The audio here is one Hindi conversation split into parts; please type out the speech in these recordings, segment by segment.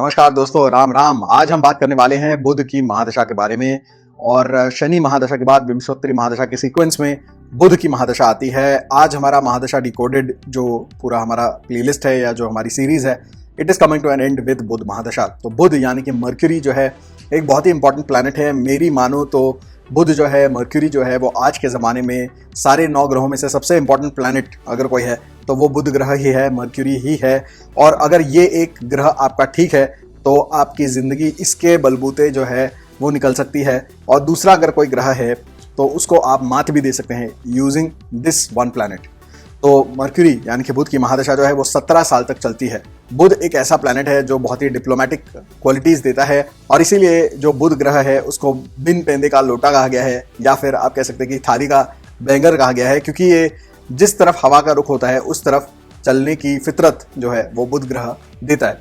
नमस्कार दोस्तों, राम राम। आज हम बात करने वाले हैं बुध की महादशा के बारे में। और शनि महादशा के बाद विंशोत्तरी महादशा के सीक्वेंस में बुध की महादशा आती है। आज हमारा महादशा डिकोडेड जो पूरा हमारा प्लेलिस्ट है या जो हमारी सीरीज है, it is coming to an end with Budh mahadasha. तो बुध यानी कि मर्क्यूरी जो है एक बहुत ही इंपॉर्टेंट प्लैनेट है। मेरी मानो तो बुध जो है, मर्क्यूरी जो है, वो आज के ज़माने में सारे 9 ग्रहों में से सबसे इंपॉर्टेंट प्लैनेट अगर कोई है तो वो बुध ग्रह ही है, मर्क्यूरी ही है। और अगर ये एक ग्रह आपका ठीक है तो आपकी ज़िंदगी इसके बलबूते जो है वो निकल सकती है। और दूसरा अगर कोई ग्रह है तो उसको आप मात भी दे सकते हैं यूजिंग दिस वन प्लैनेट। तो मर्क्यूरी यानी कि बुध की महादशा जो है वो 17 साल तक चलती है। बुध एक ऐसा प्लैनेट है जो बहुत ही डिप्लोमेटिक क्वालिटीज़ देता है, और इसीलिए जो बुध ग्रह है उसको बिन पेंदे का लोटा कहा गया है, या फिर आप कह सकते हैं कि थाली का बैंगर कहा गया है, क्योंकि ये जिस तरफ हवा का रुख होता है उस तरफ चलने की फितरत जो है वो बुध ग्रह देता है।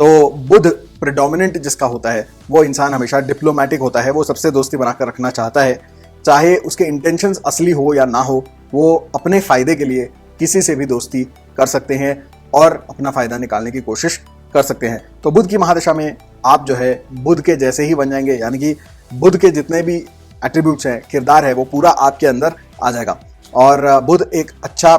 तो बुध प्रेडोमिनेंट जिसका होता है वो इंसान हमेशा डिप्लोमेटिक होता है। वो सबसे दोस्ती बनाकर रखना चाहता है, चाहे उसके इंटेंशंस असली हो या ना हो। वो अपने फ़ायदे के लिए किसी से भी दोस्ती कर सकते हैं और अपना फ़ायदा निकालने की कोशिश कर सकते हैं। तो बुध की महादशा में आप जो है बुध के जैसे ही बन जाएंगे, यानी कि बुध के जितने भी एट्रीब्यूट्स हैं, किरदार है, वो पूरा आपके अंदर आ जाएगा। और बुध एक अच्छा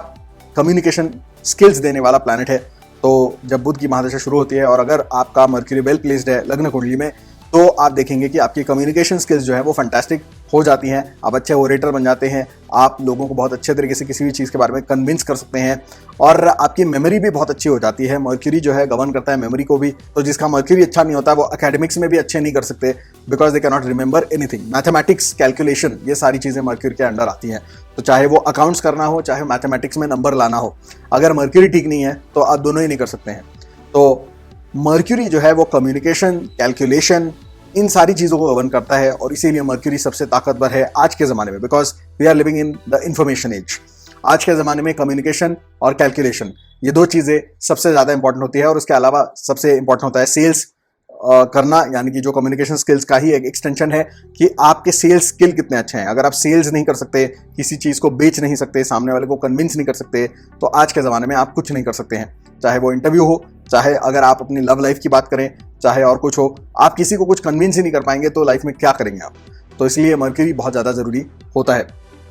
कम्युनिकेशन स्किल्स देने वाला प्लैनेट है। तो जब बुध की महादशा शुरू होती है और अगर आपका मर्क्यूरी वेल प्लेस्ड है लग्न कुंडली में, तो आप देखेंगे कि आपकी कम्युनिकेशन स्किल्स जो है वो फैंटास्टिक हो जाती हैं। आप अच्छे ओरेटर बन जाते हैं, आप लोगों को बहुत अच्छे तरीके से किसी भी चीज़ के बारे में कन्विंस कर सकते हैं, और आपकी मेमोरी भी बहुत अच्छी हो जाती है। मर्क्यूरी जो है गवर्न करता है मेमोरी को भी। तो जिसका मर्क्यूरी अच्छा नहीं होता वो एकेडमिक्स में भी अच्छे नहीं कर सकते, because they can not remember anything. Mathematics, calculation, ये सारी चीज़ें मर्क्यूरी के अंडर आती हैं। तो चाहे वो अकाउंट्स करना हो, चाहे मैथमेटिक्स में नंबर लाना हो, अगर मर्क्यूरी ठीक नहीं है तो आप दोनों ही नहीं कर सकते हैं। तो मर्क्यूरी जो है वो कम्युनिकेशन, कैलकुलेशन, इन सारी चीज़ों को गवर्न करता है, और इसीलिए मर्क्यूरी सबसे ताकतवर है आज के ज़माने में, because we are living in the information age. आज के ज़माने में कम्युनिकेशन और कैलकुलेशन, ये 2 चीज़ें सबसे ज़्यादा इंपॉर्टेंट होती है। और उसके अलावा सबसे इंपॉर्टेंट होता है सेल्स करना, यानी कि जो कम्युनिकेशन स्किल्स का ही एक एक्सटेंशन है कि आपके सेल्स स्किल कितने अच्छे हैं। अगर आप सेल्स नहीं कर सकते, किसी चीज़ को बेच नहीं सकते, सामने वाले को कन्विंस नहीं कर सकते, तो आज के ज़माने में आप कुछ नहीं कर सकते हैं। चाहे वो इंटरव्यू हो, चाहे अगर आप अपनी लव लाइफ की बात करें, चाहे और कुछ हो, आप किसी को कुछ कन्विंस ही नहीं कर पाएंगे तो लाइफ में क्या करेंगे आप। तो इसलिए मर्क्यूरी बहुत ज़्यादा ज़रूरी होता है।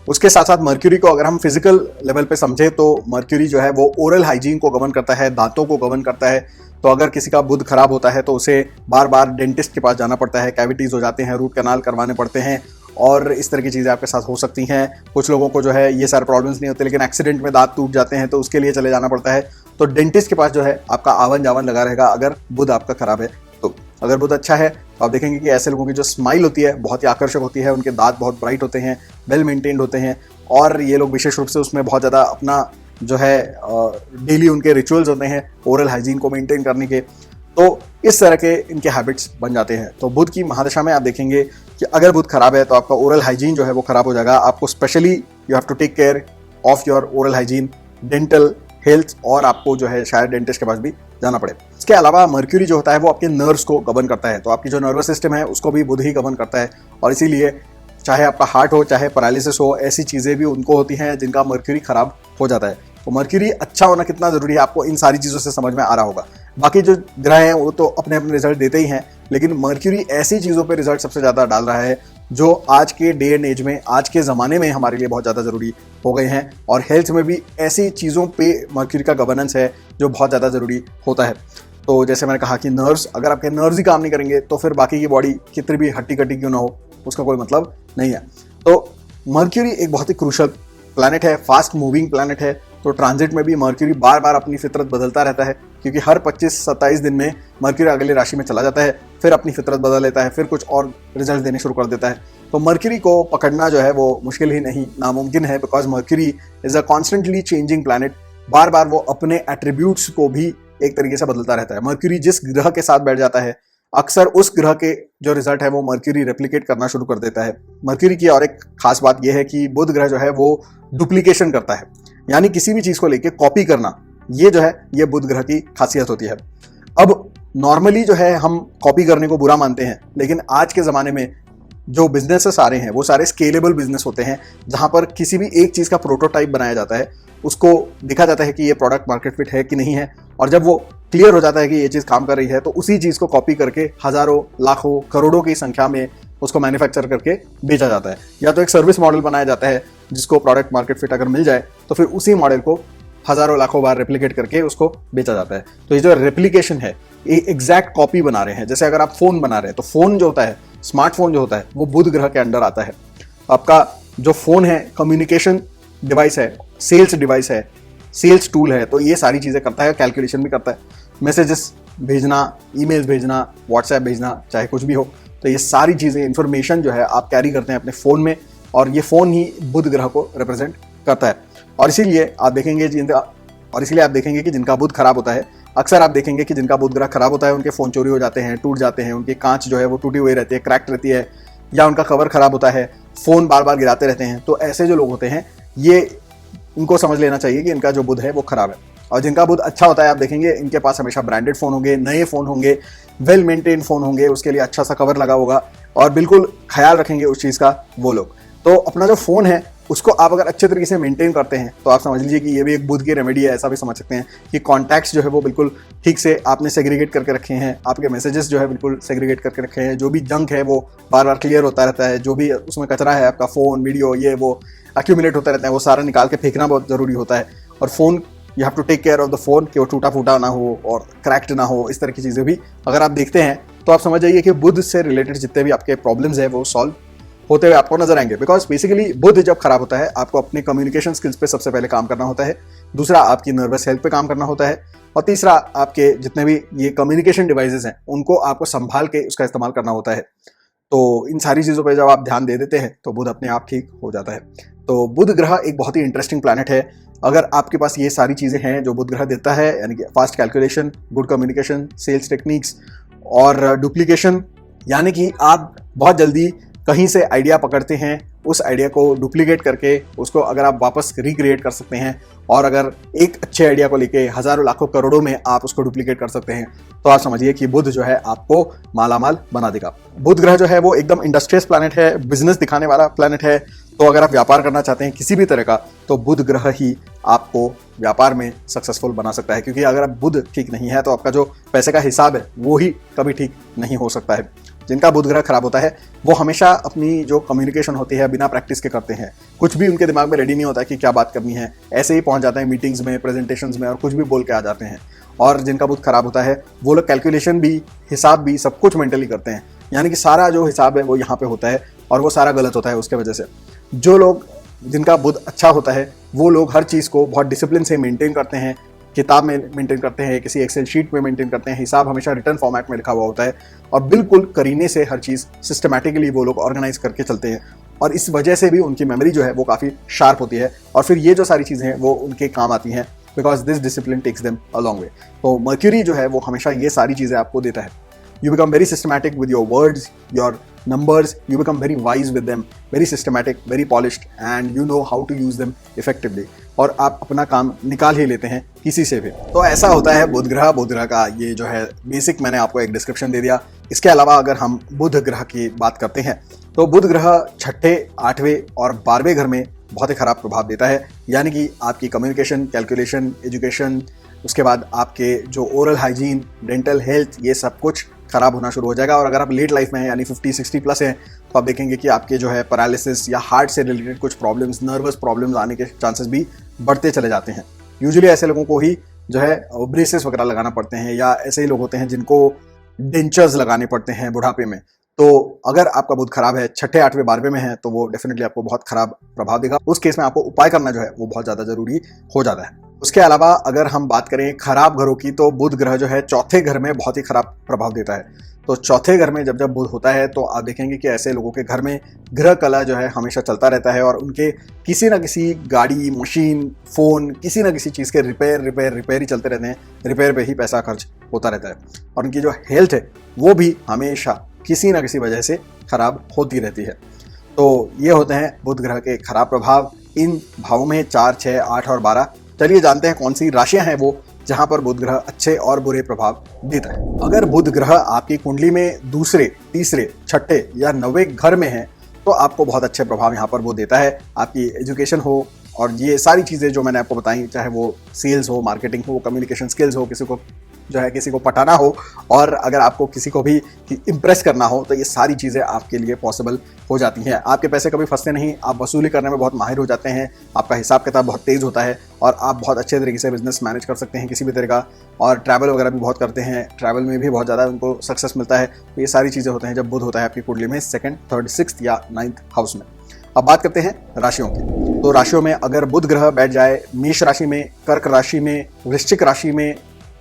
उसके साथ साथ मर्क्यूरी को अगर हम फिजिकल लेवल पे समझे तो मर्क्यूरी जो है वो ओरल हाइजीन को गवर्न करता है, दांतों को गवर्न करता है। तो अगर किसी का बुध खराब होता है तो उसे बार बार डेंटिस्ट के पास जाना पड़ता है, कैविटीज़ हो जाते हैं, रूट कैनाल करवाने पड़ते हैं, और इस तरह की चीज़ें आपके साथ हो सकती हैं। कुछ लोगों को जो है ये सारे प्रॉब्लम्स नहीं होते, लेकिन एक्सीडेंट में दांत टूट जाते हैं तो उसके लिए चले जाना पड़ता है। तो डेंटिस्ट के पास जो है आपका आवन जावन लगा रहेगा अगर बुध आपका खराब है। तो अगर बुध अच्छा है तो आप देखेंगे कि ऐसे लोगों की जो स्माइल होती है बहुत ही आकर्षक होती है, उनके दांत बहुत ब्राइट होते हैं, वेल मेंटेन्ड होते हैं, और ये लोग विशेष रूप से उसमें बहुत ज़्यादा अपना जो है डेली उनके रिचुअल्स होते हैं ओरल हाइजीन को मेंटेन करने के। तो इस तरह के इनके हैबिट्स बन जाते हैं। तो बुध की महादशा में आप देखेंगे कि अगर बुध खराब है तो आपका ओरल हाइजीन जो है वो खराब हो जाएगा। आपको specially you have to take care of your oral hygiene, dental health, और आपको जो है शायद डेंटिस्ट के पास भी जाना पड़े। इसके अलावा मर्क्यूरी जो होता है वो आपके नर्व्स को गवर्न करता है। तो आपकी जो नर्वस सिस्टम है उसको भी बुध ही गवर्न करता है, और इसीलिए चाहे आपका हार्ट हो, चाहे पैरालिसिस हो, ऐसी चीज़ें भी उनको होती हैं जिनका मर्क्यूरी खराब हो जाता है। तो मर्क्यूरी अच्छा होना कितना ज़रूरी है आपको इन सारी चीज़ों से समझ में आ रहा होगा। बाकी जो ग्रह हैं वो तो अपने अपने रिजल्ट देते ही हैं, लेकिन मर्क्यूरी ऐसी चीज़ों पे रिजल्ट सबसे ज़्यादा डाल रहा है जो आज के डे एंड एज में, आज के ज़माने में हमारे लिए बहुत ज़्यादा ज़रूरी हो गए हैं। और हेल्थ में भी ऐसी चीज़ों पे मर्क्यूरी का गवर्नेंस है जो बहुत ज़्यादा ज़रूरी होता है। तो जैसे मैंने कहा कि नर्व्स, अगर आपके नर्व्स ही काम नहीं करेंगे तो फिर बाकी की बॉडी कितनी भी हट्टी कट्टी क्यों ना हो, उसका कोई मतलब नहीं है। तो मर्क्यूरी एक बहुत ही क्रूशल प्लैनेट है, फास्ट मूविंग प्लैनेट है। तो ट्रांजिट में भी मर्क्यूरी बार बार अपनी फितरत बदलता रहता है, क्योंकि हर 25-27 दिन में मर्क्यूरी अगली राशि में चला जाता है, फिर अपनी फितरत बदल लेता है, फिर कुछ और रिजल्ट देने शुरू कर देता है। तो मर्क्यूरी को पकड़ना जो है वो मुश्किल ही नहीं, नामुमकिन है, because Mercury is a constantly changing planet. बार बार वो अपने एट्रीब्यूट्स को भी एक तरीके से बदलता रहता है। मर्क्यूरी जिस ग्रह के साथ बैठ जाता है, अक्सर उस ग्रह के जो रिजल्ट है वो मर्क्यूरी रेप्लिकेट करना शुरू कर देता है। मर्क्यूरी की और एक खास बात यह है कि बुध ग्रह जो है वो डुप्लीकेशन करता है, यानी किसी भी चीज़ को लेके कॉपी करना, ये जो है ये बुध ग्रह की खासियत होती है। अब नॉर्मली जो है हम कॉपी करने को बुरा मानते हैं, लेकिन आज के ज़माने में जो बिजनेसेस आ रहे हैं वो सारे स्केलेबल बिजनेस होते हैं, जहाँ पर किसी भी एक चीज़ का प्रोटोटाइप बनाया जाता है, उसको देखा जाता है कि ये प्रोडक्ट मार्केट फिट है कि नहीं है, और जब वो क्लियर हो जाता है कि ये चीज़ काम कर रही है, तो उसी चीज़ को कॉपी करके हज़ारों, लाखों, करोड़ों की संख्या में उसको मैन्युफैक्चर करके बेचा जाता है। या तो एक सर्विस मॉडल बनाया जाता है जिसको प्रोडक्ट मार्केट फिट अगर मिल जाए तो फिर उसी मॉडल को हज़ारों, लाखों बार रेप्लिकेट करके उसको बेचा जाता है। तो ये जो रेप्लिकेशन है, ये एग्जैक्ट कॉपी बना रहे हैं। जैसे अगर आप फ़ोन बना रहे हैं तो फ़ोन जो होता है, स्मार्टफोन जो होता है, वो बुध ग्रह के अंडर आता है। आपका जो फ़ोन है कम्युनिकेशन डिवाइस है, सेल्स डिवाइस है, सेल्स टूल है, तो ये सारी चीज़ें करता है, कैलकुलेशन भी करता है, मैसेजेस भेजना, ईमेल्स भेजना, व्हाट्सएप भेजना, चाहे कुछ भी हो, तो ये सारी चीज़ें, इन्फॉर्मेशन जो है आप कैरी करते हैं अपने फ़ोन में, और ये फ़ोन ही बुध ग्रह को रिप्रेजेंट करता है। और इसीलिए आप देखेंगे कि जिनका बुध खराब होता है, अक्सर आप देखेंगे कि जिनका बुध ग्रह खराब होता है उनके फ़ोन चोरी हो जाते हैं, टूट जाते हैं, उनकी कांच जो है वो टूटी हुई रहती है, क्रैक्ड रहती है, या उनका कवर खराब होता है, फ़ोन बार बार गिराते रहते हैं। तो ऐसे जो लोग होते हैं, ये इनको समझ लेना चाहिए कि इनका जो बुध है वो खराब है। और जिनका बुध अच्छा होता है, आप देखेंगे इनके पास हमेशा ब्रांडेड फ़ोन होंगे, नए फ़ोन होंगे, वेल मेंटेन फ़ोन होंगे, उसके लिए अच्छा सा कवर लगा होगा, और बिल्कुल ख्याल रखेंगे उस चीज़ का वो लोग। तो अपना जो फ़ोन है उसको आप अगर अच्छे तरीके से मेंटेन करते हैं तो आप समझ लीजिए कि ये भी एक बुध की रेमेडी है। ऐसा भी समझ सकते हैं कि कॉन्टैक्ट्स जो है वो बिल्कुल ठीक से आपने सेग्रीगेट करके रखे हैं, आपके मैसेजेस जो है बिल्कुल सेग्रीगेट करके रखे हैं, जो भी जंक है वो बार बार क्लियर होता रहता है, जो भी उसमें कचरा है, आपका फ़ोन, वीडियो, ये वो एक्यूमुलेट होता रहता है, वो सारा निकाल के फेंकना बहुत ज़रूरी होता है। और phone, you have to take care of the phone कि वो टूटा फूटा ना हो और क्रैक्ड ना हो। इस तरह की चीज़ें भी अगर आप देखते हैं तो आप समझ जाइए कि बुध से रिलेटेड जितने भी आपके प्रॉब्लम्स हैं वो सॉल्व होते हुए आपको नजर आएंगे। बिकॉज बेसिकली बुध जब खराब होता है, आपको अपने कम्युनिकेशन स्किल्स पे सबसे पहले काम करना होता है, दूसरा आपकी नर्वस हेल्थ पे काम करना होता है, और तीसरा आपके जितने भी ये कम्युनिकेशन डिवाइसेस हैं उनको आपको संभाल के उसका इस्तेमाल करना होता है। तो इन सारी चीज़ों पे जब आप ध्यान दे देते हैं तो बुध अपने आप ठीक हो जाता है। तो बुध ग्रह एक बहुत ही इंटरेस्टिंग प्लैनेट है। अगर आपके पास ये सारी चीज़ें हैं जो बुध ग्रह देता है, यानी कि fast calculation, good communication, sales techniques और डुप्लीकेशन, यानी कि आप बहुत जल्दी कहीं से आइडिया पकड़ते हैं, उस आइडिया को डुप्लीकेट करके उसको अगर आप वापस रिक्रिएट कर सकते हैं, और अगर एक अच्छे आइडिया को लेके हज़ारों, लाखों, करोड़ों में आप उसको डुप्लीकेट कर सकते हैं, तो आप समझिए कि बुध जो है आपको मालामाल बना देगा। बुध ग्रह जो है वो एकदम इंडस्ट्रियस प्लैनेट है, बिजनेस दिखाने वाला प्लैनेट है। तो अगर आप व्यापार करना चाहते हैं किसी भी तरह का, तो बुध ग्रह ही आपको व्यापार में सक्सेसफुल बना सकता है। क्योंकि अगर आप बुध ठीक नहीं है तो आपका जो पैसे का हिसाब है वो ही कभी ठीक नहीं हो सकता है। जिनका बुध ग्रह खराब होता है वो हमेशा अपनी जो कम्युनिकेशन होती है बिना प्रैक्टिस के करते हैं। कुछ भी उनके दिमाग में रेडी नहीं होता है कि क्या बात करनी है, ऐसे ही पहुंच जाते हैं मीटिंग्स में, प्रेजेंटेशंस में, और कुछ भी बोल के आ जाते हैं। और जिनका बुध खराब होता है वो लोग कैलकुलेशन भी, हिसाब भी, सब कुछ मेंटली करते हैं, यानी कि सारा जो हिसाब है वो यहाँ पे होता है और वो सारा गलत होता है उसके वजह से। जो लोग, जिनका बुध अच्छा होता है, वो लोग हर चीज़ को बहुत डिसिप्लिन से मेंटेन करते हैं, किताब में मेंटेन करते हैं, किसी एक्सेल शीट में मेंटेन करते हैं, हिसाब हमेशा रिटर्न फॉर्मेट में लिखा हुआ होता है, और बिल्कुल करीने से हर चीज़ सिस्टमैटिकली वो लोग ऑर्गेनाइज करके चलते हैं। और इस वजह से भी उनकी मेमोरी जो है वो काफ़ी शार्प होती है, और फिर ये जो सारी चीज़ें हैं वो उनके काम आती हैं, because this discipline takes them a long way. तो मर्क्यूरी जो है वो हमेशा ये सारी चीज़ें आपको देता है। You become very systematic with your words, your numbers, you become very wise with them, very systematic, very polished, and you know how to use them effectively. और आप अपना काम निकाल ही लेते हैं किसी से भी। तो ऐसा होता है बुध ग्रह का ये जो है बेसिक मैंने आपको एक डिस्क्रिप्शन दे दिया। इसके अलावा अगर हम बुध ग्रह की बात करते हैं तो बुध ग्रह 6ठे, 8वें और 12वें घर में बहुत ही खराब प्रभाव देता है, यानी कि आपकी कम्युनिकेशन, कैलकुलेशन, एजुकेशन, उसके बाद आपके जो ओरल हाइजीन, डेंटल हेल्थ, ये सब कुछ खराब होना शुरू हो जाएगा। और अगर आप लेट लाइफ में हैं, यानी 50-60 प्लस हैं, तो आप देखेंगे कि आपके जो है पैरालिसिस या हार्ट से रिलेटेड कुछ प्रॉब्लम्स, नर्वस प्रॉब्लम्स आने के चांसेस भी बढ़ते चले जाते हैं। यूजुअली ऐसे लोगों को ही जो है ब्रेसेस वगैरह लगाना पड़ते हैं, या ऐसे ही लोग होते हैं जिनको डेंचर्स लगाने पड़ते हैं बुढ़ापे में। तो अगर आपका बुध खराब है, 6ठे, 8वें, 12वें में है, तो वो डेफिनेटली आपको बहुत खराब प्रभाव देगा। उस केस में आपको उपाय करना जो है वो बहुत ज़्यादा जरूरी हो जाता है। उसके अलावा अगर हम बात करें खराब घरों की, तो बुध ग्रह जो है 4थे घर में बहुत ही खराब प्रभाव देता है। तो 4थे घर में जब जब बुध होता है तो आप देखेंगे कि ऐसे लोगों के घर में ग्रह कला जो है हमेशा चलता रहता है, और उनके किसी ना किसी गाड़ी, मशीन, फ़ोन, किसी ना किसी चीज़ के रिपेयर ही चलते रहते हैं। रिपेयर पे ही पैसा खर्च होता रहता है, और उनकी जो हेल्थ है वो भी हमेशा किसी ना किसी वजह से खराब होती रहती है। तो ये होते हैं बुध ग्रह के खराब प्रभाव इन भावों में 4, 6, 8 और 12। चलिए जानते हैं कौन सी राशियां हैं वो जहां पर बुध ग्रह अच्छे और बुरे प्रभाव देता है। अगर बुध ग्रह आपकी कुंडली में दूसरे, तीसरे, 6ठे या 9वें घर में है तो आपको बहुत अच्छे प्रभाव यहाँ पर वो देता है। आपकी एजुकेशन हो और ये सारी चीज़ें जो मैंने आपको बताई, चाहे वो सेल्स हो, मार्केटिंग हो, कम्युनिकेशन स्किल्स हो, किसी को जो है किसी को पटाना हो और अगर आपको किसी को भी इम्प्रेस करना हो तो ये सारी चीज़ें आपके लिए पॉसिबल हो जाती हैं। आपके पैसे कभी फंसते नहीं, आप वसूली करने में बहुत माहिर हो जाते हैं, आपका हिसाब किताब बहुत तेज़ होता है और आप बहुत अच्छे तरीके से बिजनेस मैनेज कर सकते हैं किसी भी तरह का, और ट्रैवल वगैरह भी बहुत करते हैं, ट्रैवल में भी बहुत ज़्यादा उनको सक्सेस मिलता है। तो ये सारी चीज़ें होते हैं जब बुध होता है आपकी कुंडली में 2nd, 3rd, 6th या 9th हाउस में। अब बात करते हैं राशियों की। तो राशियों में अगर बुध ग्रह बैठ जाए मेष राशि में, कर्क राशि में, वृश्चिक राशि में,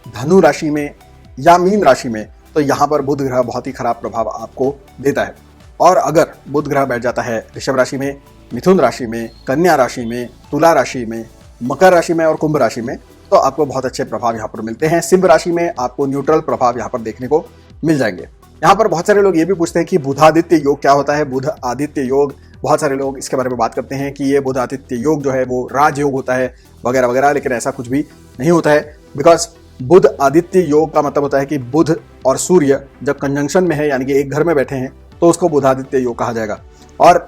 धनु राशि में या मीन राशि में, तो यहाँ पर बुध ग्रह बहुत ही खराब प्रभाव आपको देता है। और अगर बुध ग्रह बैठ जाता है ऋषभ राशि में, मिथुन राशि में, कन्या राशि में, तुला राशि में, मकर राशि में और कुंभ राशि में, तो आपको बहुत अच्छे प्रभाव यहाँ पर मिलते हैं। सिंह राशि में आपको न्यूट्रल प्रभाव यहाँ पर देखने को मिल जाएंगे। यहाँ पर बहुत सारे लोग ये भी पूछते हैं कि बुधादित्य योग क्या होता है, बुध आदित्य योग। बहुत सारे लोग इसके बारे में बात करते हैं कि ये बुध आदित्य योग जो है वो राजयोग होता है वगैरह वगैरह, लेकिन ऐसा कुछ भी नहीं होता है। बिकॉज बुध आदित्य योग का मतलब होता है कि बुध और सूर्य जब कंजंक्शन में है, यानी कि एक घर में बैठे हैं, तो उसको बुधादित्य योग कहा जाएगा। और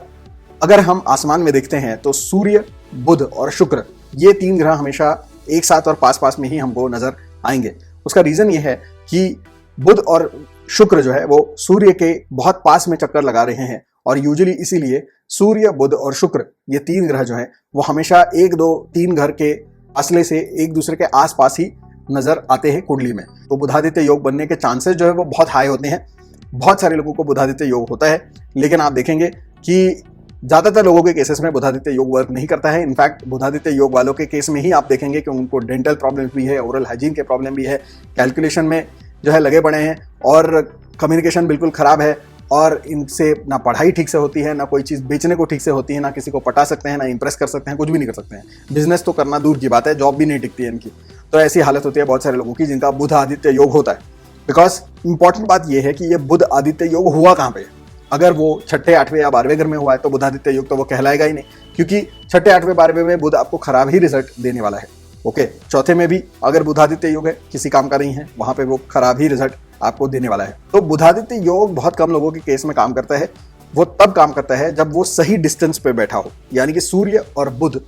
अगर हम आसमान में देखते हैं तो सूर्य, बुध और शुक्र, ये 3 ग्रह हमेशा एक साथ और पास पास में ही हमको नजर आएंगे। उसका रीजन ये है कि बुध और शुक्र जो है वो सूर्य के बहुत पास में चक्कर लगा रहे हैं, और यूजुअली इसीलिए सूर्य, बुध और शुक्र ये 3 ग्रह जो हैं वो हमेशा 1, 2, 3 घर के फासले से एक दूसरे के आसपास ही नजर आते हैं कुंडली में। तो बुधादित्य योग बनने के चांसेस जो है वो बहुत हाई होते हैं। बहुत सारे लोगों को बुधादित्य योग होता है, लेकिन आप देखेंगे कि ज्यादातर लोगों के केसेस में बुधादित्य योग वर्क नहीं करता है। इनफैक्ट बुधादित्य योग वालों के केस में ही आप देखेंगे कि उनको डेंटल प्रॉब्लम भी है, ओरल हाइजीन के प्रॉब्लम भी है, कैलकुलेशन में जो है लगे पड़े हैं, और कम्युनिकेशन बिल्कुल खराब है, और इनसे ना पढ़ाई ठीक से होती है, ना कोई चीज़ बेचने को ठीक से होती है, ना किसी को पटा सकते हैं, ना इंप्रेस कर सकते हैं, कुछ भी नहीं कर सकते हैं। बिजनेस तो करना दूर की बात है, जॉब भी नहीं टिकती है इनकी। तो ऐसी हालत होती है बहुत सारे लोगों की जिनका बुध आदित्य योग होता है। बिकॉज इंपॉर्टेंट बात यह है कि ये बुध आदित्य योग हुआ कहाँ पे। अगर वो 6ठे, 8वें या 12वें घर में हुआ है तो बुधादित्य योग तो वो कहलाएगा ही नहीं, क्योंकि 6ठे, 8वें, 12वें में बुध आपको खराब ही रिजल्ट देने वाला है। ओके, चौथे में भी अगर बुधादित्य योग है, किसी काम का नहीं है, वहां पे वो खराब ही रिजल्ट आपको देने वाला है। तो बुधादित्य योग बहुत कम लोगों के केस में काम करता है। वो तब काम करता है जब वो सही डिस्टेंस पे बैठा हो, यानी कि सूर्य और बुध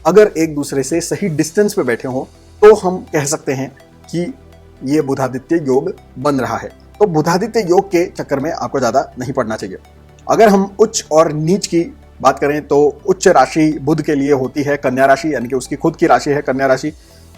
अगर एक दूसरे से सही डिस्टेंस पे बैठे हो तो हम कह सकते हैं कि ये बुधादित्य योग बन रहा है। तो बुधादित्य योग के चक्कर में आपको ज्यादा नहीं पड़ना चाहिए। अगर हम उच्च और नीच की बात करें तो उच्च राशि बुध के लिए होती है कन्या राशि, यानी कि उसकी खुद की राशि है कन्या राशि।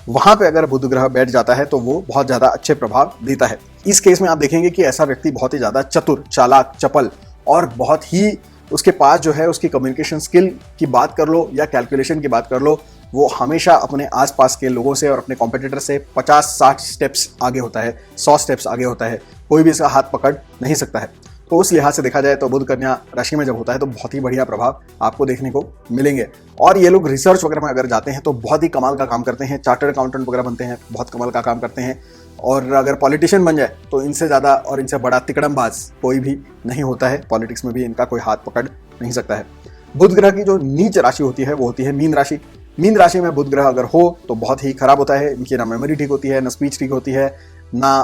वहां पे अगर बुध ग्रह बैठ जाता है तो वो बहुत ज्यादा अच्छे प्रभाव देता है। इस केस में आप देखेंगे कि ऐसा व्यक्ति बहुत ही ज्यादा चतुर, चालाक, चपल और बहुत ही उसके पास जो है उसकी कम्युनिकेशन स्किल की बात कर लो या कैलकुलेशन की बात कर लो, वो हमेशा अपने आसपास के लोगों से और अपने कॉम्पिटिटर से 50-60 स्टेप्स आगे होता है, 100 स्टेप्स आगे होता है। कोई भी इसका हाथ पकड़ नहीं सकता है। तो उस लिहाज से देखा जाए तो बुध कन्या राशि में जब होता है तो बहुत ही बढ़िया प्रभाव आपको देखने को मिलेंगे। और ये लोग रिसर्च वगैरह में अगर जाते हैं तो बहुत ही कमाल का काम करते हैं, चार्टर्ड अकाउंटेंट वगैरह बनते हैं, बहुत कमाल का काम करते हैं। और अगर पॉलिटिशियन बन जाए तो इनसे ज़्यादा और इनसे बड़ा तिकड़मबाज कोई भी नहीं होता है। पॉलिटिक्स में भी इनका कोई हाथ पकड़ नहीं सकता है। बुध ग्रह की जो नीच राशि होती है वो होती है मीन राशि। मीन राशि में बुध ग्रह अगर हो तो बहुत ही खराब होता है। इनकी ना मेमोरी ठीक होती है, ना स्पीच ठीक होती है, ना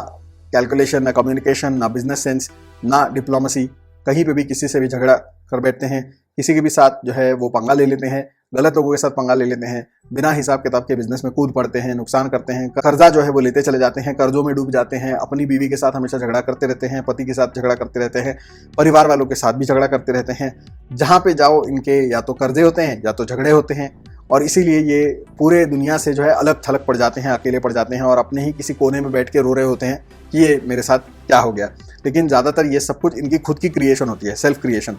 कैलकुलेशन, ना कम्युनिकेशन, ना बिजनेस सेंस, ना डिप्लोमेसी। कहीं पे भी किसी से भी झगड़ा कर बैठते हैं, किसी के भी साथ जो है वो पंगा ले लेते हैं, गलत लोगों के साथ पंगा ले लेते हैं, बिना हिसाब किताब के बिजनेस में कूद पड़ते हैं, नुकसान करते हैं, कर्जा जो है वो लेते चले जाते हैं, कर्जों में डूब जाते हैं, अपनी बीवी के साथ हमेशा झगड़ा करते रहते हैं, पति के साथ झगड़ा करते रहते हैं, परिवार वालों के साथ भी झगड़ा करते रहते हैं। जहाँ पे जाओ इनके या तो कर्जे होते हैं या तो झगड़े होते हैं, और इसीलिए ये पूरे दुनिया से जो है अलग थलग पड़ जाते हैं, अकेले पड़ जाते हैं और अपने ही किसी कोने में बैठ के रो रहे होते हैं कि ये मेरे साथ क्या हो गया। लेकिन ज़्यादातर ये सब कुछ इनकी खुद की क्रिएशन होती है, सेल्फ क्रिएशन।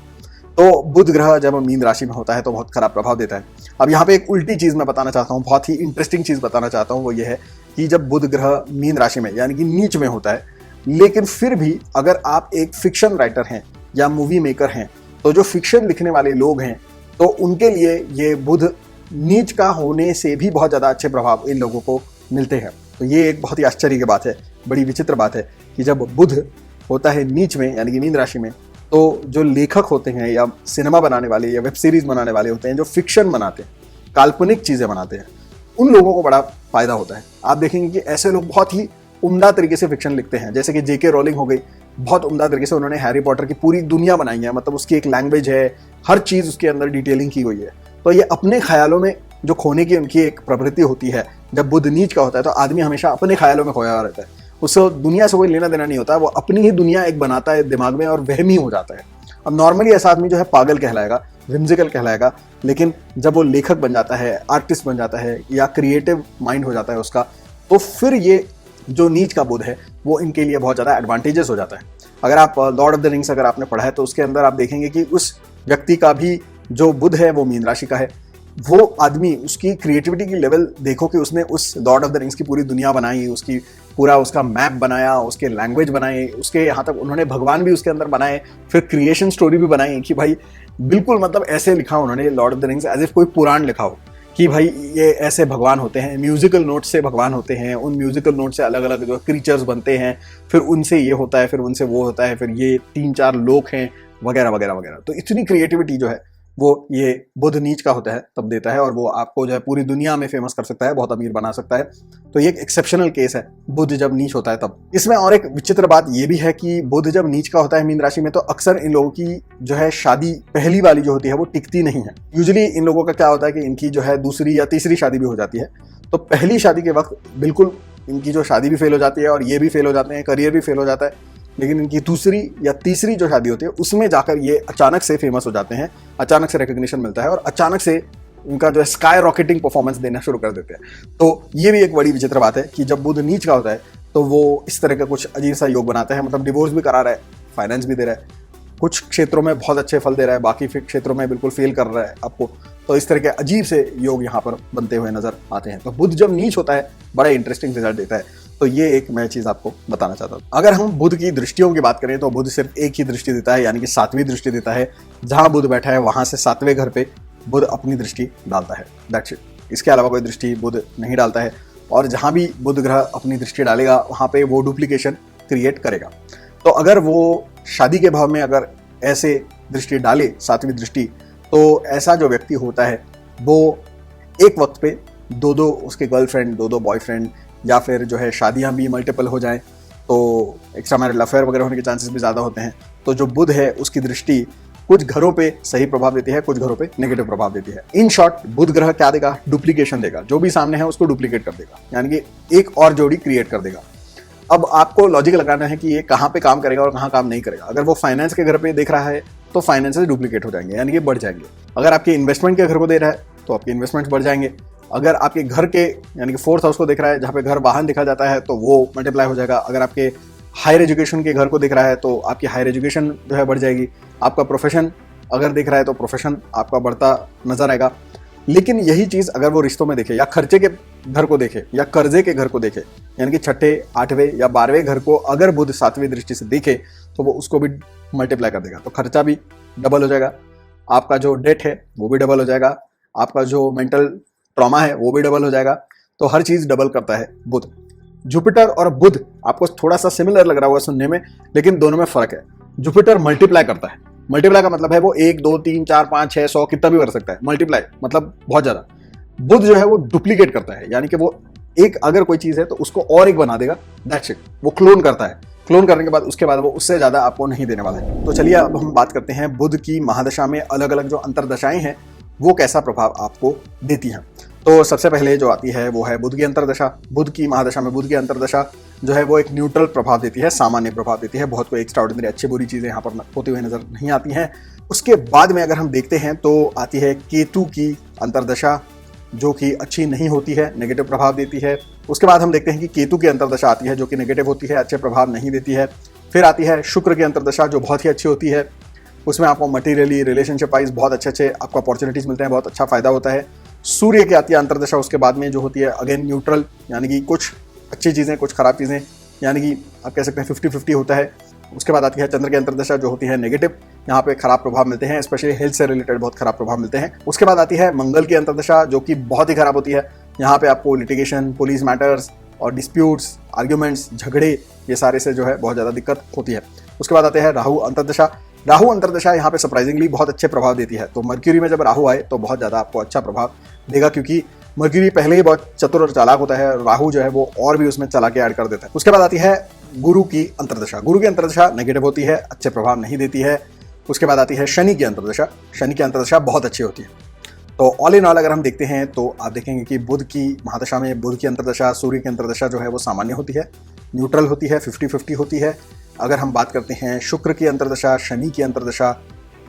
तो बुध ग्रह जब मीन राशि में होता है तो बहुत खराब प्रभाव देता है। अब यहाँ पे एक उल्टी चीज़ मैं बताना चाहता हूँ, बहुत ही इंटरेस्टिंग चीज़ बताना चाहता हूँ, वो ये है कि जब बुध ग्रह मीन राशि में यानी कि नीच में होता है, लेकिन फिर भी अगर आप एक फिक्शन राइटर हैं या मूवी मेकर हैं, तो जो फिक्शन लिखने वाले लोग हैं तो उनके लिए ये बुध नीच का होने से भी बहुत ज़्यादा अच्छे प्रभाव इन लोगों को मिलते हैं। तो ये एक बहुत ही आश्चर्य की बात है, बड़ी विचित्र बात है कि जब बुध होता है नीच में यानी कि मीन राशि में, तो जो लेखक होते हैं या सिनेमा बनाने वाले या वेब सीरीज बनाने वाले होते हैं, जो फिक्शन बनाते हैं, काल्पनिक चीज़ें बनाते हैं, उन लोगों को बड़ा फायदा होता है। आप देखेंगे कि ऐसे लोग बहुत ही उम्दा तरीके से फिक्शन लिखते हैं, जैसे कि जेके रोलिंग हो गई, बहुत उम्दा तरीके से उन्होंने हैरी पॉटर की पूरी दुनिया बनाई है, मतलब उसकी एक लैंग्वेज है, हर चीज़ उसके अंदर डिटेलिंग की गई है। तो ये अपने ख्यालों में जो खोने की उनकी एक प्रवृत्ति होती है, जब बुध नीच का होता है तो आदमी हमेशा अपने ख्यालों में खोया रहता है। उससे दुनिया से कोई लेना देना नहीं होता, वो अपनी ही दुनिया एक बनाता है दिमाग में और वहमी हो जाता है। अब नॉर्मली ऐसा आदमी जो है पागल कहलाएगा, विम्सिकल कहलाएगा, लेकिन जब वो लेखक बन जाता है, आर्टिस्ट बन जाता है या क्रिएटिव माइंड हो जाता है उसका, तो फिर ये जो नीच का बुध है वो इनके लिए बहुत ज़्यादा एडवांटेजेस हो जाता है। अगर आप लॉर्ड ऑफ द रिंग्स अगर आपने पढ़ा है तो उसके अंदर आप देखेंगे कि उस व्यक्ति का भी जो बुध है वो मीन राशि का है। वो आदमी, उसकी क्रिएटिविटी की लेवल देखो कि उसने उस लॉर्ड ऑफ द रिंग्स की पूरी दुनिया बनाई, उसकी पूरा उसका मैप बनाया, उसके लैंग्वेज बनाए, उसके यहाँ तक उन्होंने भगवान भी उसके अंदर बनाए, फिर क्रिएशन स्टोरी भी बनाई कि भाई बिल्कुल मतलब ऐसे लिखा उन्होंने Lord of the Rings as if कोई पुराण लिखा हो कि भाई ये ऐसे भगवान होते हैं, म्यूजिकल नोट से भगवान होते हैं, उन म्यूजिकल नोट से अलग अलग जो क्रीचर्स बनते हैं, फिर उनसे ये होता है, फिर उनसे वो होता है, फिर ये 3-4 लोग हैं वगैरह वगैरह वगैरह। तो इतनी क्रिएटिविटी जो है वो ये बुध नीच का होता है तब देता है, और वो आपको जो है पूरी दुनिया में फेमस कर सकता है, बहुत अमीर बना सकता है। तो ये एक एक्सेप्शनल केस है बुध जब नीच होता है तब। इसमें और एक विचित्र बात ये भी है कि बुध जब नीच का होता है मीन राशि में तो अक्सर इन लोगों की जो है शादी पहली वाली जो होती है वो टिकती नहीं है। यूजुअली इन लोगों का क्या होता है कि इनकी जो है दूसरी या तीसरी शादी भी हो जाती है, तो पहली शादी के वक्त बिल्कुल इनकी जो शादी भी फेल हो जाती है और ये भी फेल हो जाते हैं, करियर भी फेल हो जाता है। लेकिन इनकी दूसरी या तीसरी जो शादी होती है उसमें जाकर ये अचानक से फेमस हो जाते हैं, अचानक से रिकग्निशन मिलता है और अचानक से इनका जो है स्काई रॉकेटिंग परफॉर्मेंस देना शुरू कर देते हैं। तो ये भी एक बड़ी विचित्र बात है कि जब बुध नीच का होता है तो वो इस तरह का कुछ अजीब सा योग बनाता है, मतलब डिवोर्स भी करा रहा है, फाइनेंस भी दे रहा है, कुछ क्षेत्रों में बहुत अच्छे फल दे रहा है, बाकी क्षेत्रों में बिल्कुल फेल कर रहा है आपको। तो इस तरह के अजीब से योग यहाँ पर बनते हुए नजर आते हैं। तो बुध जब नीच होता है बड़ा इंटरेस्टिंग रिजल्ट देता है। तो ये एक मैं चीज आपको बताना चाहता हूँ। अगर हम बुध की दृष्टियों की बात करें तो बुध सिर्फ एक ही दृष्टि देता है, यानी कि 7वीं दृष्टि देता है। जहां बुध बैठा है वहां से 7वें घर पे बुध अपनी दृष्टि डालता है, दैट्स इट। इसके अलावा कोई दृष्टि बुध नहीं डालता है, और जहां भी बुध ग्रह अपनी दृष्टि डालेगा वहां पे वो डुप्लीकेशन क्रिएट करेगा। तो अगर वो शादी के भाव में अगर ऐसे दृष्टि डाले 7वीं दृष्टि, तो ऐसा जो व्यक्ति होता है वो एक वक्त पे दो उसके गर्लफ्रेंड, दो बॉयफ्रेंड, या फिर जो है शादियां भी मल्टीपल हो जाएं, तो एक्स्ट्रा मैरिटल अफेयर वगैरह होने के चांसेस भी ज़्यादा होते हैं। तो जो बुध है उसकी दृष्टि कुछ घरों पे सही प्रभाव देती है, कुछ घरों पे नेगेटिव प्रभाव देती है। इन शॉर्ट बुध ग्रह क्या देगा? डुप्लीकेशन देगा, जो भी सामने है उसको डुप्लीकेट कर देगा, यानी कि एक और जोड़ी क्रिएट कर देगा। अब आपको लॉजिक लगाना है कि ये कहाँ पे काम करेगा और कहाँ काम नहीं करेगा। अगर वो फाइनेंस के घर पे देख रहा है तो फाइनेंसेस डुप्लीकेट हो जाएंगे, यानी कि बढ़ जाएंगे। अगर आपके इन्वेस्टमेंट के घर को दे रहा है तो आपके इन्वेस्टमेंट्स बढ़ जाएंगे। अगर आपके घर के यानी कि 4th हाउस को देख रहा है, जहाँ पे घर वाहन दिखा जाता है, तो वो मल्टीप्लाई हो जाएगा। अगर आपके हायर एजुकेशन के घर को दिख रहा है तो आपकी हायर एजुकेशन जो है बढ़ जाएगी। आपका प्रोफेशन अगर दिख रहा है तो प्रोफेशन आपका बढ़ता नजर आएगा। लेकिन यही चीज़ अगर वो रिश्तों में देखे, या खर्चे के घर को देखे, या कर्जे के घर को देखे, यानी कि 6ठे, 8वें या 12वें घर को अगर बुध 7वीं दृष्टि से देखे तो वो उसको भी मल्टीप्लाई कर देगा। तो खर्चा भी डबल हो जाएगा, आपका जो डेट है वो भी डबल हो जाएगा, आपका जो मेंटल ट्रॉमा है वो भी डबल हो जाएगा। तो हर चीज डबल करता है बुध। जुपिटर और बुध आपको थोड़ा सा सिमिलर लग रहा होगा सुनने में, लेकिन दोनों में फर्क है। जुपिटर मल्टीप्लाई करता है, मल्टीप्लाई का मतलब है वो 1, 2, 3, 4, 5, 6, 100 कितना भी कर सकता है। मल्टीप्लाई मतलब बहुत ज्यादा। बुध जो है वो डुप्लीकेट करता है, यानी कि वो एक अगर कोई चीज है तो उसको और एक बना देगा, दैट्स इट। वो क्लोन करता है, क्लोन करने के बाद उसके बाद वो उससे ज्यादा आपको नहीं देने वाला है। तो चलिए अब हम बात करते हैं बुध की महादशा में अलग अलग जो अंतरदशाएं हैं वो कैसा प्रभाव आपको देती हैं। तो सबसे पहले जो आती है वो है बुध की अंतरदशा। बुध की महादशा में बुध की अंतरदशा जो है वो एक न्यूट्रल प्रभाव देती है, सामान्य प्रभाव देती है। बहुत कोई एक्स्ट्राऑर्डिनरी अच्छी बुरी चीजें यहाँ पर होती हुई नजर नहीं आती हैं। उसके बाद में अगर हम देखते हैं तो आती है केतु की अंतरदशा, जो कि अच्छी नहीं होती है, नेगेटिव प्रभाव देती है। उसके बाद हम देखते हैं कि केतु की अंतरदशा आती है जो कि नेगेटिव होती है, अच्छे प्रभाव नहीं देती है। फिर आती है शुक्र की अंतरदशा जो बहुत ही अच्छी होती है, उसमें आपको मटेरियली, रिलेशनशिप वाइज बहुत अच्छे आपको अपॉर्चुनिटीज मिलते हैं, बहुत अच्छा फायदा होता है। सूर्य की आती है अंतरदशा उसके बाद में जो होती है अगेन न्यूट्रल, यानी कि कुछ अच्छी चीज़ें कुछ खराब चीज़ें, यानी कि आप कह सकते हैं 50-50 होता है। उसके बाद आती है चंद्र की अंतरदशा जो होती है नेगेटिव, यहाँ पे खराब प्रभाव मिलते हैं, स्पेशली हेल्थ से रिलेटेड बहुत खराब प्रभाव मिलते हैं। उसके बाद आती है मंगल की अंतरदशा जो कि बहुत ही खराब होती है। यहाँ पे आपको लिटिगेशन, पुलिस मैटर्स और डिस्प्यूट्स, आर्ग्यूमेंट्स, झगड़े, ये सारे से जो है बहुत ज़्यादा दिक्कत होती है। उसके बाद आते हैं राहु अंतरदशा। राहु अंतरदशा यहाँ पे सरप्राइजिंगली बहुत अच्छे प्रभाव देती है। तो मर्क्यूरी में जब राहु आए तो बहुत ज़्यादा आपको अच्छा प्रभाव देगा, क्योंकि मर्क्यूरी पहले ही बहुत चतुर और चालाक होता है, राहु जो है वो और भी उसमें चालाकी ऐड कर देता है। उसके बाद आती है गुरु की अंतरदशा। गुरु की अंतरदशा नेगेटिव होती है, अच्छे प्रभाव नहीं देती है। उसके बाद आती है शनि की अंतरदशा। शनि की अंतरदशा बहुत अच्छी होती है। तो ऑल इन ऑल अगर हम देखते हैं तो आप देखेंगे कि बुध की महादशा में बुध की अंतरदशा, सूर्य की अंतरदशा जो है वो सामान्य होती है, न्यूट्रल होती है, 50-50 होती है। अगर हम बात करते हैं शुक्र की अंतर्दशा, शनि की अंतर्दशा,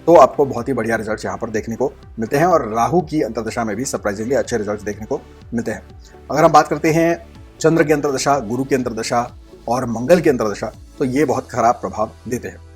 तो आपको बहुत ही बढ़िया रिजल्ट्स यहाँ पर देखने को मिलते हैं और राहु की अंतर्दशा में भी सरप्राइजिंगली अच्छे रिजल्ट्स देखने को मिलते हैं। अगर हम बात करते हैं चंद्र की अंतर्दशा, गुरु की अंतर्दशा और मंगल की अंतर्दशा, तो ये बहुत खराब प्रभाव देते हैं।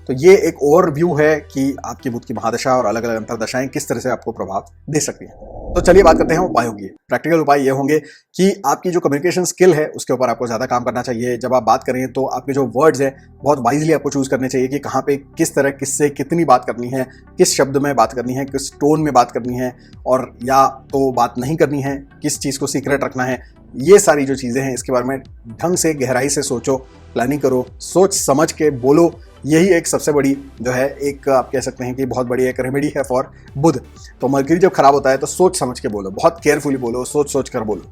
तो ये एक ओवरव्यू है कि आपकी बुध की महादशा और अलग अलग अंतर्दशाएं किस तरह से आपको प्रभाव दे सकती हैं। तो चलिए बात करते हैं उपायों की। प्रैक्टिकल उपाय ये होंगे कि आपकी जो कम्युनिकेशन स्किल है उसके ऊपर आपको ज़्यादा काम करना चाहिए। जब आप बात करें तो आपके जो वर्ड्स हैं बहुत वाइजली आपको चूज करने चाहिए कि कहाँ पे किस तरह किससे कितनी बात करनी है, किस शब्द में बात करनी है, किस टोन में बात करनी है, और या तो बात नहीं करनी है, किस चीज़ को सीक्रेट रखना है। ये सारी जो चीज़ें हैं इसके बारे में ढंग से गहराई से सोचो, प्लानिंग करो, सोच समझ के बोलो। यही एक सबसे बड़ी जो है एक आप कह सकते हैं कि बहुत बड़ी एक रेमेडी है फॉर बुध। तो मर्क्यूरी जब खराब होता है तो सोच समझ के बोलो, बहुत केयरफुली बोलो, सोच सोच कर बोलो,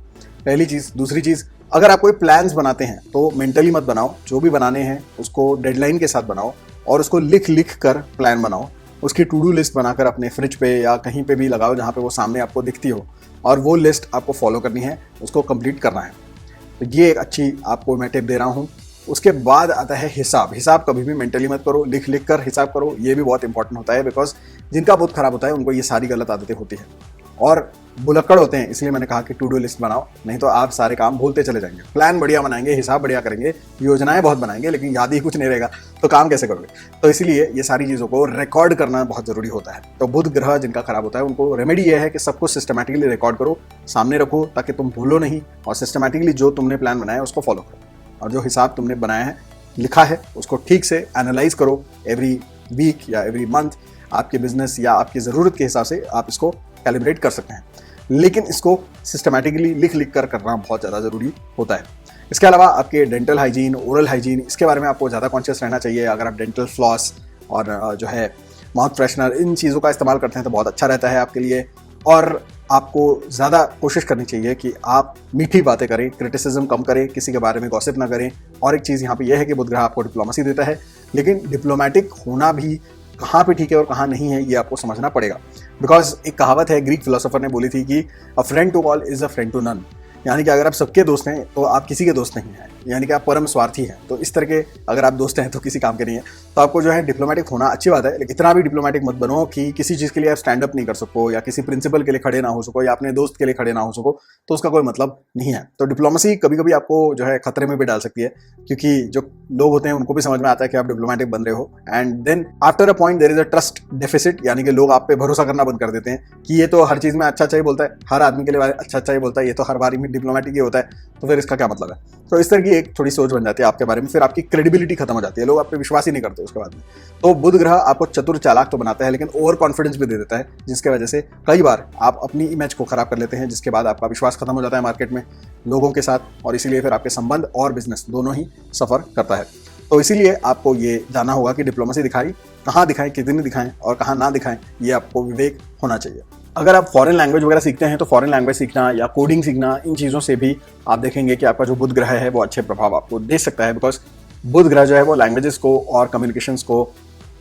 पहली चीज़। दूसरी चीज़, अगर आप कोई प्लान्स बनाते हैं तो मेंटली मत बनाओ, जो भी बनाने हैं उसको डेडलाइन के साथ बनाओ और उसको लिख लिख कर प्लान बनाओ। उसकी टू डू लिस्ट बनाकर अपने फ्रिज पे या कहीं पे भी लगाओ जहाँ पे वो सामने आपको दिखती हो, और वो लिस्ट आपको फॉलो करनी है, उसको कंप्लीट करना है। तो ये एक अच्छी आपको मैं टिप दे रहा हूँ। उसके बाद आता है हिसाब। हिसाब कभी भी मेंटली मत करो, लिख लिख कर हिसाब करो। ये भी बहुत इंपॉर्टेंट होता है, बिकॉज जिनका बुध खराब होता है उनको ये सारी गलत आदतें होती हैं और बुलक्कड़ होते हैं। इसलिए मैंने कहा कि टू डू लिस्ट बनाओ, नहीं तो आप सारे काम भूलते चले जाएंगे। प्लान बढ़िया बनाएंगे, हिसाब बढ़िया करेंगे, योजनाएं बहुत बनाएंगे, लेकिन याद ही कुछ नहीं रहेगा तो काम कैसे करोगे। तो इसलिए ये सारी चीज़ों को रिकॉर्ड करना बहुत ज़रूरी होता है। तो बुध ग्रह जिनका खराब होता है उनको रेमेडी ये है कि सब कुछ सिस्टमैटिकली रिकॉर्ड करो, सामने रखो, ताकि तुम भूलो नहीं, और सिस्टमैटिकली जो तुमने प्लान बनाया है उसको फॉलो करो, और जो हिसाब तुमने बनाया है, लिखा है, उसको ठीक से एनालाइज करो। एवरी वीक या एवरी मंथ आपके बिजनेस या आपकी ज़रूरत के हिसाब से आप इसको कैलिब्रेट कर सकते हैं, लेकिन इसको सिस्टमैटिकली लिख लिख कर करना बहुत ज़्यादा ज़रूरी होता है। इसके अलावा आपके डेंटल हाइजीन, ओरल हाइजीन, इसके बारे में आपको ज़्यादा कॉन्शियस रहना चाहिए। अगर आप डेंटल फ्लॉस और जो है माउथ फ्रेशनर, इन चीज़ों का इस्तेमाल करते हैं तो बहुत अच्छा रहता है आपके लिए। और आपको ज़्यादा कोशिश करनी चाहिए कि आप मीठी बातें करें, क्रिटिसिज्म कम करें, किसी के बारे में गॉसिप ना करें। और एक चीज़ यहाँ पे यह है कि बुध ग्रह आपको डिप्लोमेसी देता है, लेकिन डिप्लोमेटिक होना भी कहाँ पे ठीक है और कहाँ नहीं है ये आपको समझना पड़ेगा। बिकॉज एक कहावत है, ग्रीक फिलोसोफर ने बोली थी कि a friend to all is a friend to none. यानी कि अगर आप सबके दोस्त हैं तो आप किसी के दोस्त नहीं हैं, यानी कि आप परम स्वार्थी हैं। तो इस तरह के अगर आप दोस्त हैं तो किसी काम के नहीं है। तो आपको जो है डिप्लोमेटिक होना अच्छी बात है, लेकिन इतना भी डिप्लोमेटिक मत बनो कि किसी चीज़ के लिए आप स्टैंड अप नहीं कर सको, या किसी प्रिंसिपल के लिए खड़े ना हो सको, या अपने दोस्त के लिए खड़े ना हो सको, तो उसका कोई मतलब नहीं है। तो डिप्लोमेसी कभी कभी आपको जो है खतरे में भी डाल सकती है, क्योंकि जो लोग होते हैं उनको भी समझ में आता है कि आप डिप्लोमेटिक बन रहे हो, and then after a point there is a trust deficit, यानी कि लोग आप पे भरोसा करना बंद कर देते हैं कि ये तो हर चीज़ में अच्छा ही बोलता है, हर आदमी के लिए अच्छा ही बोलता है, ये तो हर बारी में डिप्लोमेटिक ही होता है, तो फिर इसका क्या मतलब है। तो इस तरह की एक थोड़ी सोच बन जाती है आपके बारे में, फिर आपकी क्रेडिबिलिटी खत्म हो जाती है, लोग आप पे विश्वास ही नहीं करते उसके बाद में। तो बुध ग्रह आपको चतुर चालाक तो बनाता है, लेकिन ओवर कॉन्फिडेंस भी दे देता है, जिसके वजह से कई बार आप अपनी इमेज को खराब कर लेते हैं, जिसके बाद आपका विश्वास खत्म हो जाता है मार्केट में लोगों के साथ, और इसीलिए फिर आपके संबंध और बिजनेस दोनों ही सफर करता है। तो इसीलिए आपको ये जानना होगा कि डिप्लोमेसी कहाँ दिखाएं, कितनी दिखाएं और कहाँ ना दिखाएं, ये आपको विवेक होना चाहिए। अगर आप फॉरेन लैंग्वेज वगैरह सीखते हैं तो फॉरेन लैंग्वेज सीखना या कोडिंग सीखना, इन चीज़ों से भी आप देखेंगे कि आपका जो बुध ग्रह है वो अच्छे प्रभाव आपको दे सकता है, बिकॉज बुध ग्रह जो है वो लैंग्वेजेस को और कम्युनिकेशंस को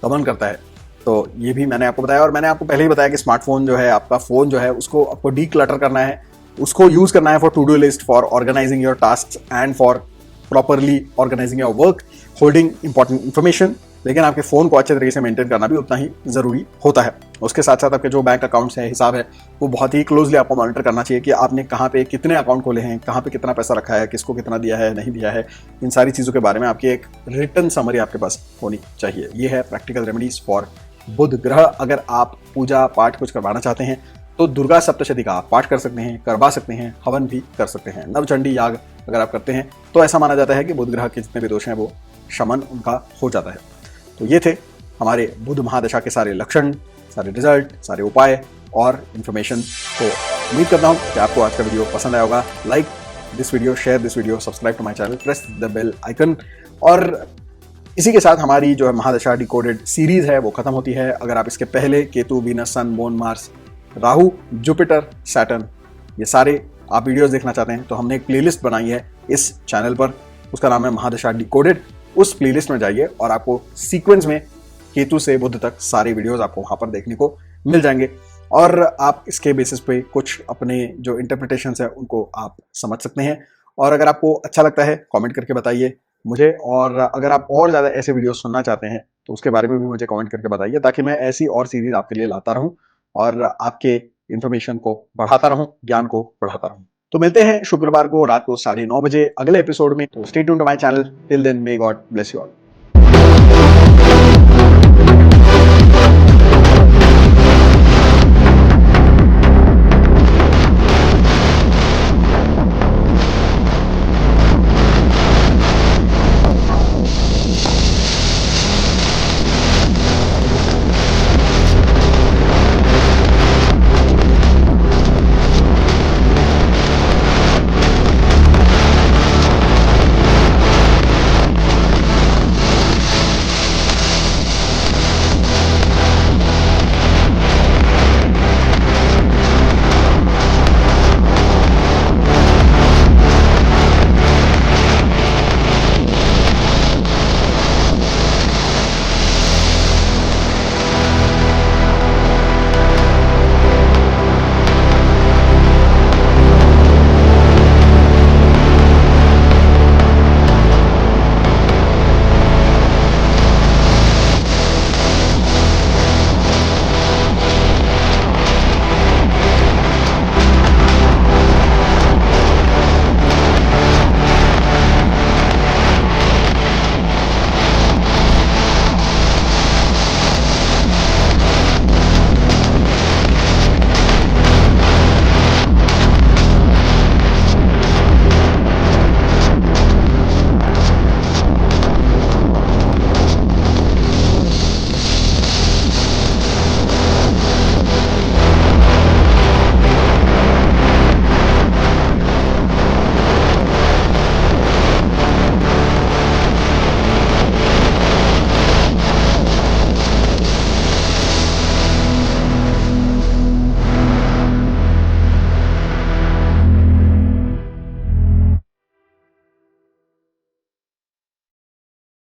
गवर्न करता है। तो ये भी मैंने आपको बताया, और मैंने आपको पहले ही बताया कि स्मार्टफोन जो है, आपका फ़ोन जो है, उसको आपको डीक्लटर करना है, उसको यूज़ करना है for to do list, for organizing your task and for properly organizing your work, holding important information. लेकिन आपके फ़ोन को अच्छे तरीके से मेंटेन करना भी उतना ही ज़रूरी होता है। उसके साथ साथ आपके जो बैंक अकाउंट्स हैं, हिसाब है, वो बहुत ही क्लोजली आपको मॉनिटर करना चाहिए कि आपने कहाँ पे कितने अकाउंट खोले हैं, कहाँ पे कितना पैसा रखा है, किसको कितना दिया है, नहीं दिया है। इन सारी चीज़ों के बारे में आपकी एक रिटन समरी आपके पास होनी चाहिए। ये है प्रैक्टिकल रेमेडीज़ फॉर बुध ग्रह। अगर आप पूजा पाठ कुछ करवाना चाहते हैं तो दुर्गा सप्तशती का आप पाठ कर सकते हैं, करवा सकते हैं, हवन भी कर सकते हैं। नवचंडी याग अगर आप करते हैं तो ऐसा माना जाता है कि बुध ग्रह के जितने भी दोष हैं वो शमन उनका हो जाता है। तो ये थे हमारे बुध महादशा के सारे लक्षण, सारे रिजल्ट, सारे उपाय और इन्फॉर्मेशन। तो उम्मीद करता हूँ कि आपको आज का वीडियो पसंद आया होगा। Like this video, share this video, subscribe to my channel, press the bell icon. और इसी के साथ हमारी जो है महादशा डिकोडेड सीरीज है वो खत्म होती है। अगर आप इसके पहले Ketu, Venus, Sun, Moon, Mars, Rahu, Jupiter, Saturn, ये सारे आप वीडियोस देखना चाहते हैं तो हमने एक प्लेलिस्ट बनाई है इस चैनल पर, उसका नाम है महादशा डिकोडेड। उस प्लेलिस्ट में जाइए और आपको सीक्वेंस में केतु से बुध तक सारे वीडियोस आपको वहाँ पर देखने को मिल जाएंगे, और आप इसके बेसिस पे कुछ अपने जो इंटरप्रिटेशंस है उनको आप समझ सकते हैं। और अगर आपको अच्छा लगता है कमेंट करके बताइए मुझे, और अगर आप और ज़्यादा ऐसे वीडियो सुनना चाहते हैं तो उसके बारे में भी मुझे कमेंट करके बताइए, ताकि मैं ऐसी और सीरीज आपके लिए लाता रहूं और आपके इन्फॉर्मेशन को बढ़ाता रहूं, ज्ञान को बढ़ाता रहूं। तो मिलते हैं शुक्रवार को रात को 9:30 बजे अगले एपिसोड में। तो stay tuned to my channel. Till then, may God bless you all.